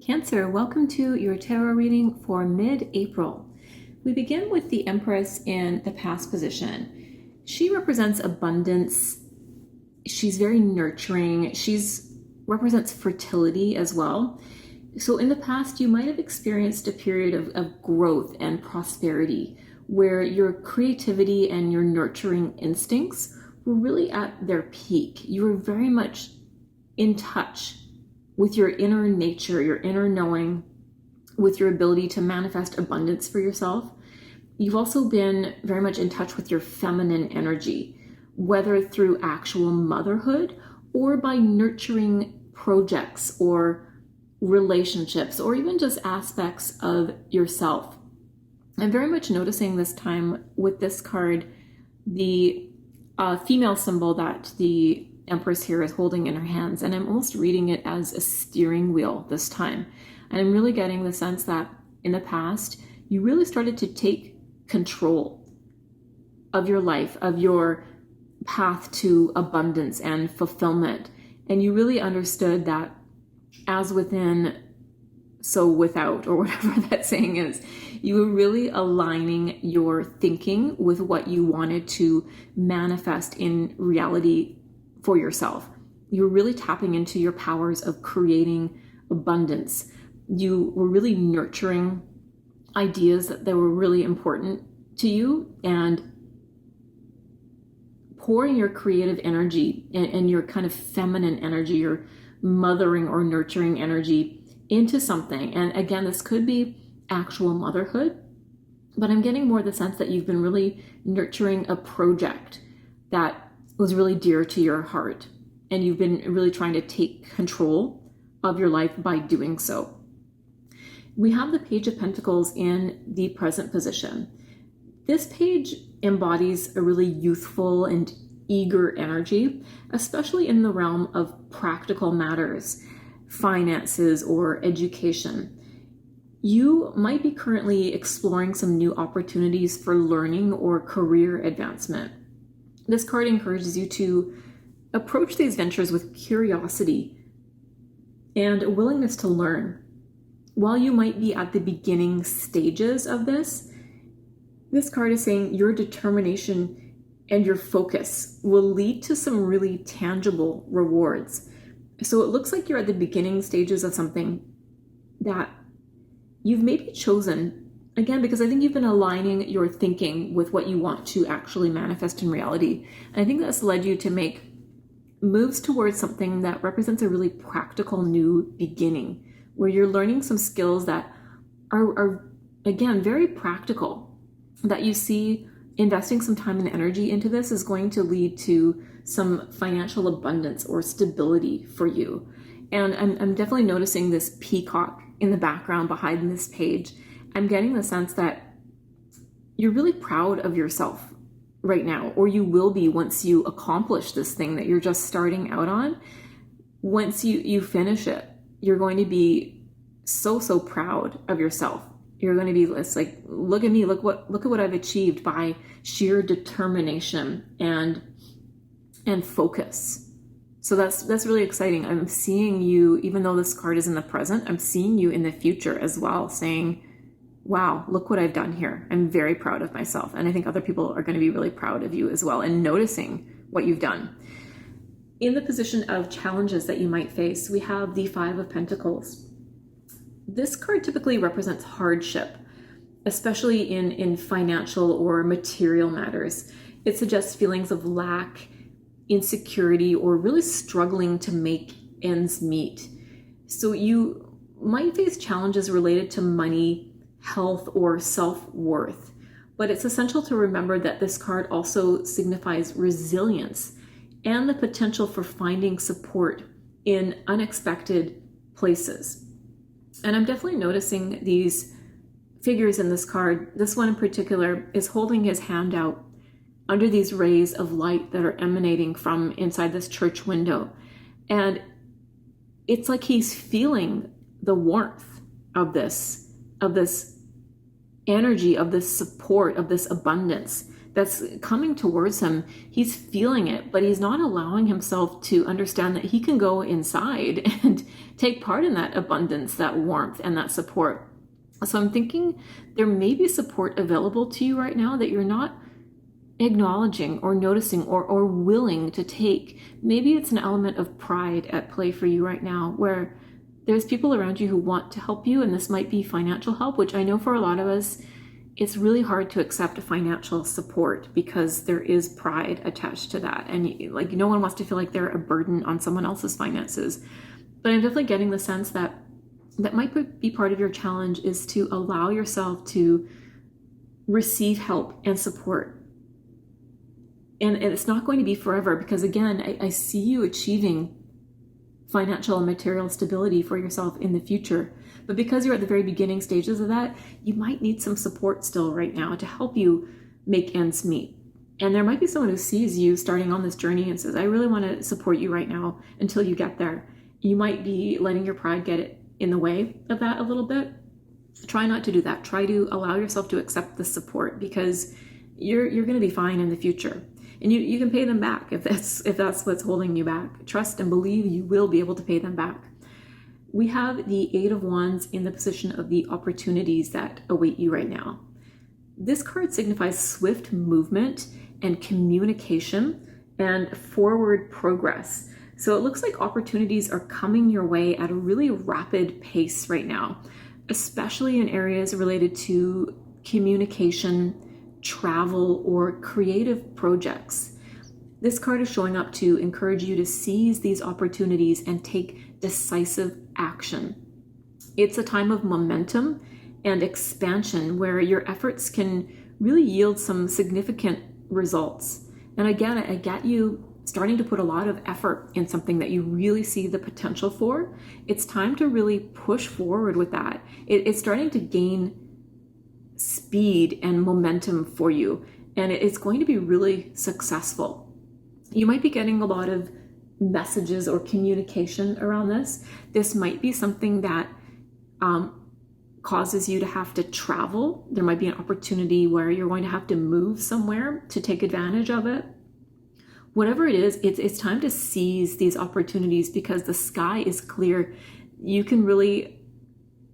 Cancer, welcome to your tarot reading for mid-April. We begin with the Empress in the past position. She represents abundance. She's very nurturing. She's represents fertility as well. So in the past, you might have experienced a period of growth and prosperity where your creativity and your nurturing instincts were really at their peak. You were very much in touch with your inner nature, your inner knowing, with your ability to manifest abundance for yourself. You've also been very much in touch with your feminine energy, whether through actual motherhood or by nurturing projects or relationships or even just aspects of yourself. I'm very much noticing this time with this card, the female symbol that the Empress here is holding in her hands, and I'm almost reading it as a steering wheel this time. And I'm really getting the sense that in the past, you really started to take control of your life, of your path to abundance and fulfillment. And you really understood that as within, so without, or whatever that saying is. You were really aligning your thinking with what you wanted to manifest in reality for yourself. You were really tapping into your powers of creating abundance. You were really nurturing ideas that were really important to you and pouring your creative energy and your kind of feminine energy, your mothering or nurturing energy into something. And again, this could be actual motherhood, but I'm getting more the sense that you've been really nurturing a project that was really dear to your heart, and you've been really trying to take control of your life by doing so. We have the Page of Pentacles in the present position. This page embodies a really youthful and eager energy, especially in the realm of practical matters, finances, or education. You might be currently exploring some new opportunities for learning or career advancement. This card encourages you to approach these ventures with curiosity and a willingness to learn. While you might be at the beginning stages of this card is saying your determination and your focus will lead to some really tangible rewards. So it looks like you're at the beginning stages of something that you've maybe chosen. Again, because I think you've been aligning your thinking with what you want to actually manifest in reality. And I think that's led you to make moves towards something that represents a really practical new beginning, where you're learning some skills that are again, very practical, that you see investing some time and energy into this is going to lead to some financial abundance or stability for you. And I'm definitely noticing this peacock in the background behind this page. I'm getting the sense that you're really proud of yourself right now, or you will be once you accomplish this thing that you're just starting out on. Once you finish it, you're going to be so proud of yourself. You're going to be like, look at me, look at what I've achieved by sheer determination and focus. So that's really exciting. I'm seeing you, even though this card is in the present, I'm seeing you in the future as well, saying, wow, look what I've done here. I'm very proud of myself. And I think other people are going to be really proud of you as well and noticing what you've done. In the position of challenges that you might face, we have the Five of Pentacles. This card typically represents hardship, especially in financial or material matters. It suggests feelings of lack, insecurity, or really struggling to make ends meet. So you might face challenges related to money, health, or self-worth. But it's essential to remember that this card also signifies resilience and the potential for finding support in unexpected places. And I'm definitely noticing these figures in this card. This one in particular is holding his hand out under these rays of light that are emanating from inside this church window. And it's like he's feeling the warmth of this energy, of this support, of this abundance that's coming towards him. He's feeling it, but he's not allowing himself to understand that he can go inside and take part in that abundance, that warmth, and that support. So I'm thinking there may be support available to you right now that you're not acknowledging or noticing or willing to take. Maybe it's an element of pride at play for you right now, where there's people around you who want to help you, and this might be financial help, which I know for a lot of us, it's really hard to accept financial support because there is pride attached to that. And like, no one wants to feel like they're a burden on someone else's finances. But I'm definitely getting the sense that that might be part of your challenge, is to allow yourself to receive help and support. And it's not going to be forever, because again, I see you achieving financial and material stability for yourself in the future. But because you're at the very beginning stages of that, you might need some support still right now to help you make ends meet. And there might be someone who sees you starting on this journey and says, I really want to support you right now until you get there. You might be letting your pride get in the way of that a little bit. Try not to do that. Try to allow yourself to accept the support, because you're going to be fine in the future. And you can pay them back if that's what's holding you back. Trust and believe you will be able to pay them back. We have the Eight of Wands in the position of the opportunities that await you right now. This card signifies swift movement and communication and forward progress. So it looks like opportunities are coming your way at a really rapid pace right now, especially in areas related to communication, travel, or creative projects. This card is showing up to encourage you to seize these opportunities and take decisive action. It's a time of momentum and expansion where your efforts can really yield some significant results. And again, I get you starting to put a lot of effort in something that you really see the potential for. It's time to really push forward with that. It's starting to gain speed and momentum for you, and it's going to be really successful. You might be getting a lot of messages or communication around this. This might be something that causes you to have to travel. There might be an opportunity where you're going to have to move somewhere to take advantage of it. Whatever it is, it's time to seize these opportunities, because the sky is clear. You can really,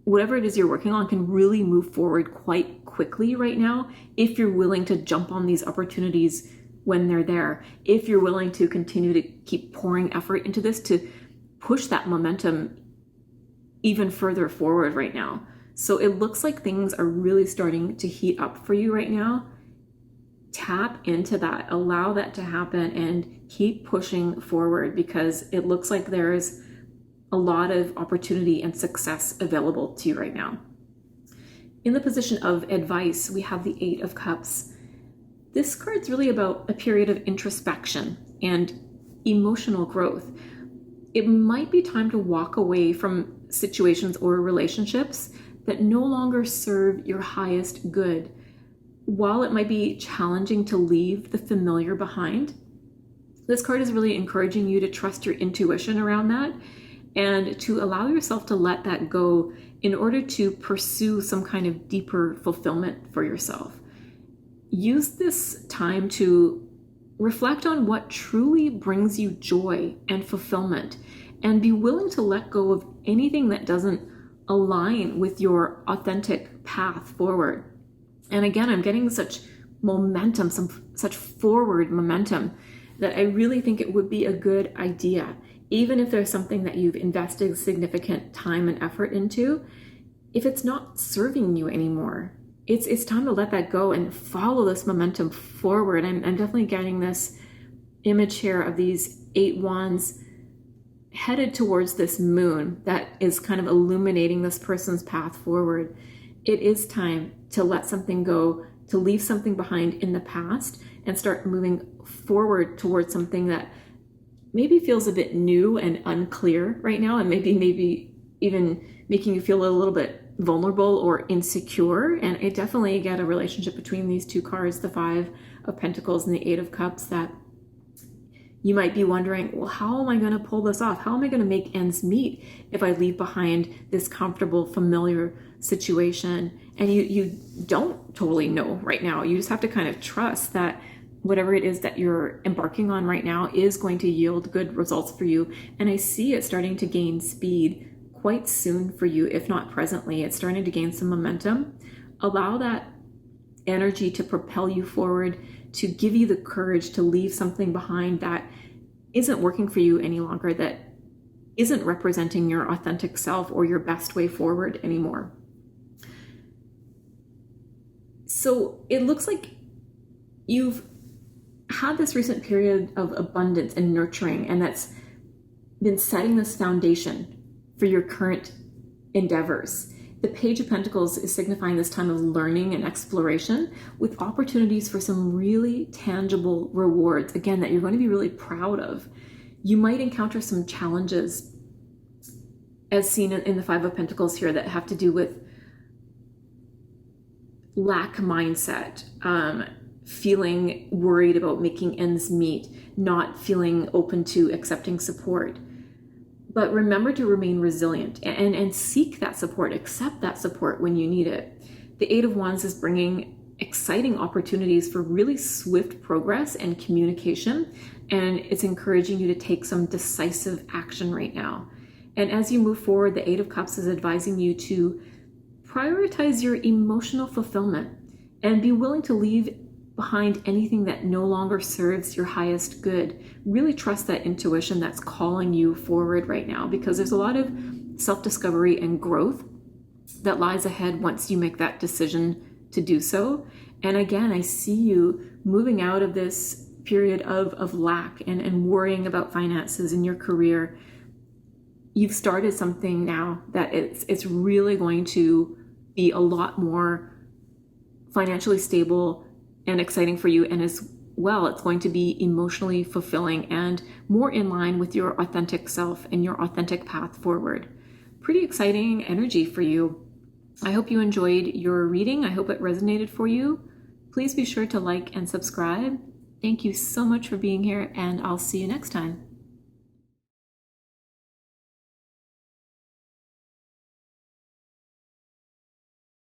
whatever it is you're working on can really move forward quite quickly right now if you're willing to jump on these opportunities when they're there. If you're willing to continue to keep pouring effort into this to push that momentum even further forward right now. So it looks like things are really starting to heat up for you right now. Tap into that, allow that to happen, and keep pushing forward, because it looks like there's a lot of opportunity and success available to you right now. In the position of advice, we have the Eight of Cups. This card's really about a period of introspection and emotional growth. It might be time to walk away from situations or relationships that no longer serve your highest good. While it might be challenging to leave the familiar behind, this card is really encouraging you to trust your intuition around that and to allow yourself to let that go in order to pursue some kind of deeper fulfillment for yourself. Use this time to reflect on what truly brings you joy and fulfillment, and be willing to let go of anything that doesn't align with your authentic path forward. And again, I'm getting such momentum, such forward momentum, that I really think it would be a good idea, even if there's something that you've invested significant time and effort into, if it's not serving you anymore, it's time to let that go and follow this momentum forward. I'm definitely getting this image here of these 8 wands headed towards this moon that is kind of illuminating this person's path forward. It is time to let something go, to leave something behind in the past and start moving forward towards something that maybe feels a bit new and unclear right now, and maybe even making you feel a little bit vulnerable or insecure. And I definitely get a relationship between these two cards, the 5 of Pentacles and the 8 of Cups, that You might be wondering, well, how am I going to pull this off? How am I going to make ends meet if I leave behind this comfortable, familiar situation? And you don't totally know right now. You just have to kind of trust that whatever it is that you're embarking on right now is going to yield good results for you. And I see it starting to gain speed quite soon for you, if not presently. It's starting to gain some momentum. Allow that energy to propel you forward, to give you the courage to leave something behind that isn't working for you any longer, that isn't representing your authentic self or your best way forward anymore. So it looks like you've had this recent period of abundance and nurturing, and that's been setting this foundation for your current endeavors. The Page of Pentacles is signifying this time of learning and exploration with opportunities for some really tangible rewards, again, that you're going to be really proud of. You might encounter some challenges, as seen in the Five of Pentacles here, that have to do with lack mindset, feeling worried about making ends meet, not feeling open to accepting support. But remember to remain resilient and seek that support, accept that support when you need it. The Eight of Wands is bringing exciting opportunities for really swift progress and communication, and it's encouraging you to take some decisive action right now. And as you move forward, the Eight of Cups is advising you to prioritize your emotional fulfillment and be willing to leave behind anything that no longer serves your highest good. Really trust that intuition that's calling you forward right now, because there's a lot of self-discovery and growth that lies ahead once you make that decision to do so. And again, I see you moving out of this period of lack and worrying about finances in your career. You've started something now that it's really going to be a lot more financially stable and exciting for you, and as well, it's going to be emotionally fulfilling and more in line with your authentic self and your authentic path forward. Pretty exciting energy for you. I hope you enjoyed your reading. I hope it resonated for you. Please be sure to like and subscribe. Thank you so much for being here, and I'll see you next time.